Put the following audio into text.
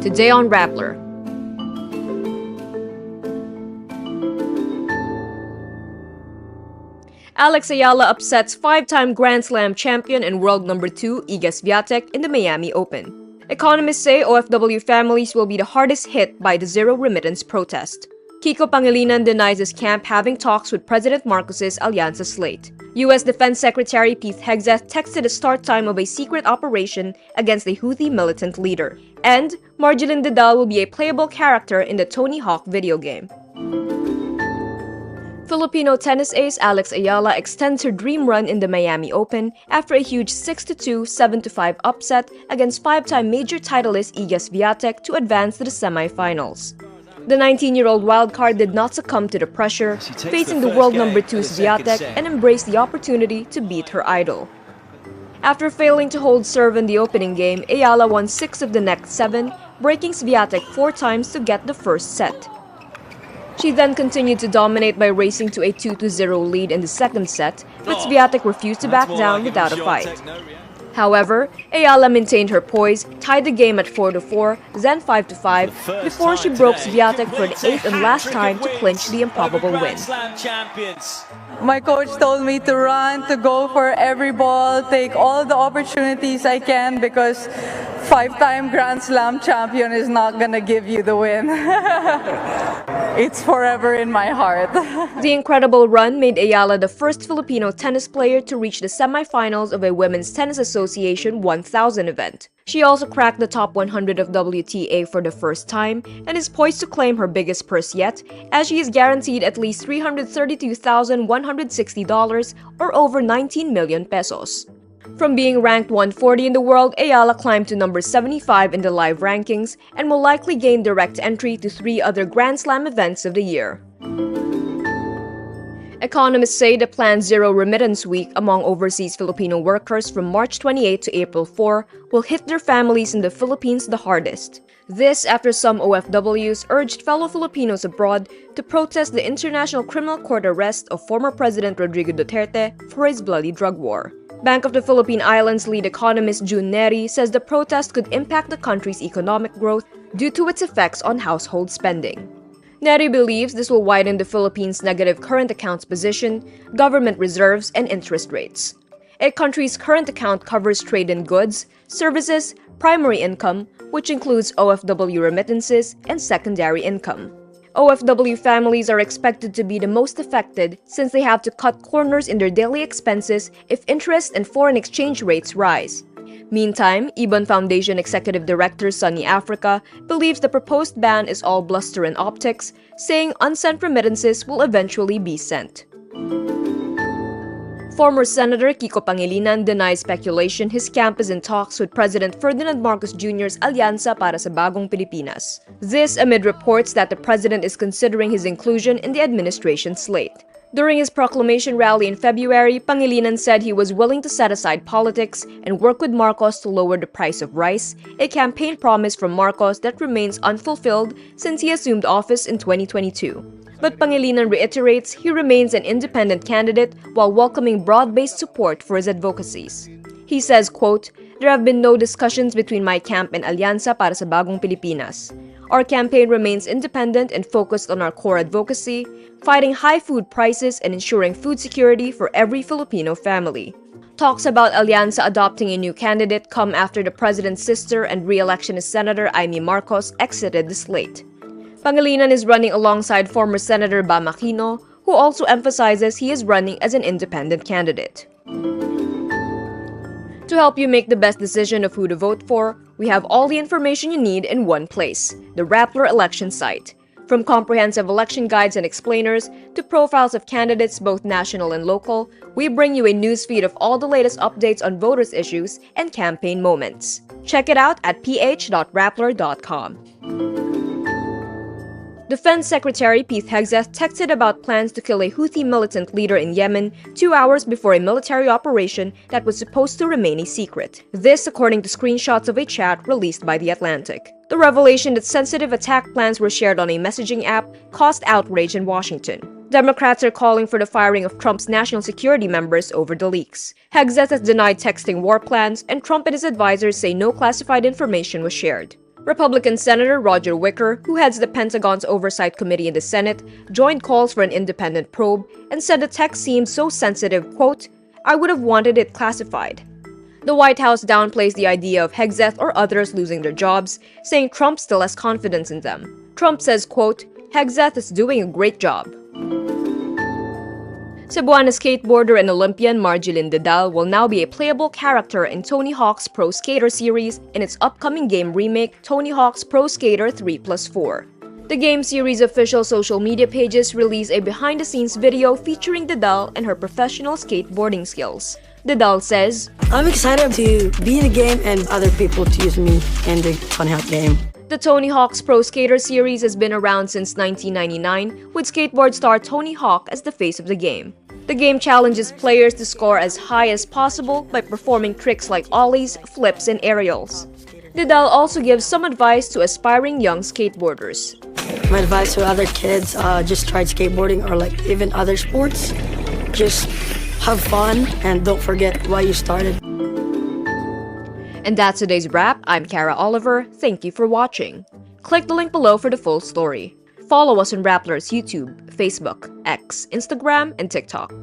Today on Rappler. Alex Eala upsets 5-time Grand Slam champion and world number 2 Iga Swiatek in the Miami Open. Economists say OFW families will be the hardest hit by the zero remittance protest. Kiko Pangilinan denies his camp having talks with President Marcos Alyansa slate. U.S. Defense Secretary Hegseth texted the start time of a secret operation against a Houthi militant leader. And Margielyn Didal will be a playable character in the Tony Hawk video game. Filipino tennis ace Alex Eala extends her dream run in the Miami Open after a huge 6-2, 7-5 upset against 5-time major titleist Iga Swiatek to advance to the semifinals. The 19-year-old wildcard did not succumb to the pressure, facing the world number 2 Swiatek, and embraced the opportunity to beat her idol. After failing to hold serve in the opening game, Eala won 6 of the next 7, breaking Swiatek 4 times to get the first set. She then continued to dominate by racing to a 2-0 lead in the second set, but Swiatek refused to back down without a fight. However, Eala maintained her poise, tied the game at 4-4, then 5-5, before she broke Swiatek for the 8th and last time to clinch the improbable win. My coach told me to run, to go for every ball, take all the opportunities I can because 5-time Grand Slam champion is not gonna give you the win. It's forever in my heart. The incredible run made Eala the first Filipino tennis player to reach the semifinals of a Women's Tennis Association 1000 event. She also cracked the top 100 of WTA for the first time and is poised to claim her biggest purse yet, as she is guaranteed at least $332,160 or over 19 million pesos. From being ranked 140 in the world, Eala climbed to number 75 in the live rankings and will likely gain direct entry to 3 other Grand Slam events of the year. Economists say the planned Zero Remittance Week among overseas Filipino workers from March 28 to April 4 will hit their families in the Philippines the hardest. This after some OFWs urged fellow Filipinos abroad to protest the International Criminal Court arrest of former President Rodrigo Duterte for his bloody drug war. Bank of the Philippine Islands lead economist June Neri says the protest could impact the country's economic growth due to its effects on household spending. Neri believes this will widen the Philippines' negative current accounts position, government reserves, and interest rates. A country's current account covers trade in goods, services, primary income, which includes OFW remittances, and secondary income. OFW families are expected to be the most affected since they have to cut corners in their daily expenses if interest and foreign exchange rates rise. Meantime, Ibon Foundation Executive Director Sunny Africa believes the proposed ban is all bluster and optics, saying unsent remittances will eventually be sent. Former Senator Kiko Pangilinan denies speculation his camp is in talks with President Ferdinand Marcos Jr.'s Alyansa para sa Bagong Pilipinas. This amid reports that the president is considering his inclusion in the administration slate. During his proclamation rally in February, Pangilinan said he was willing to set aside politics and work with Marcos to lower the price of rice, a campaign promise from Marcos that remains unfulfilled since he assumed office in 2022. But Pangilinan reiterates he remains an independent candidate while welcoming broad-based support for his advocacies. He says, quote, "There have been no discussions between my camp and Alyansa para sa Bagong Pilipinas. Our campaign remains independent and focused on our core advocacy, fighting high food prices and ensuring food security for every Filipino family." Talks about Alyansa adopting a new candidate come after the president's sister and re-electionist Senator Amy Marcos exited the slate. Pangilinan is running alongside former Senator Bam Aquino, who also emphasizes he is running as an independent candidate. To help you make the best decision of who to vote for, we have all the information you need in one place, the Rappler election site. From comprehensive election guides and explainers to profiles of candidates both national and local, we bring you a newsfeed of all the latest updates on voters' issues and campaign moments. Check it out at ph.rappler.com. Defense Secretary Hegseth texted about plans to kill a Houthi militant leader in Yemen 2 hours before a military operation that was supposed to remain a secret. This according to screenshots of a chat released by The Atlantic. The revelation that sensitive attack plans were shared on a messaging app caused outrage in Washington. Democrats are calling for the firing of Trump's national security members over the leaks. Hegseth has denied texting war plans, and Trump and his advisors say no classified information was shared. Republican Senator Roger Wicker, who heads the Pentagon's Oversight Committee in the Senate, joined calls for an independent probe and said the text seemed so sensitive, quote, "I would have wanted it classified." The White House downplays the idea of Hegseth or others losing their jobs, saying Trump still has confidence in them. Trump says, quote, "Hegseth is doing a great job." Cebuana skateboarder and Olympian Margielyn Didal will now be a playable character in Tony Hawk's Pro Skater series in its upcoming game remake, Tony Hawk's Pro Skater 3+4. The game series' official social media pages release a behind-the-scenes video featuring Didal and her professional skateboarding skills. Didal says, "I'm excited to be in the game and other people to use me in the Tony Hawk game." The Tony Hawk's Pro Skater series has been around since 1999, with skateboard star Tony Hawk as the face of the game. The game challenges players to score as high as possible by performing tricks like ollies, flips, and aerials. Didal also gives some advice to aspiring young skateboarders. My advice to other kids, just try skateboarding or like even other sports. Just have fun and don't forget why you started. And that's today's wrap. I'm Kara Oliver. Thank you for watching. Click the link below for the full story. Follow us on Rappler's YouTube, Facebook, X, Instagram, and TikTok.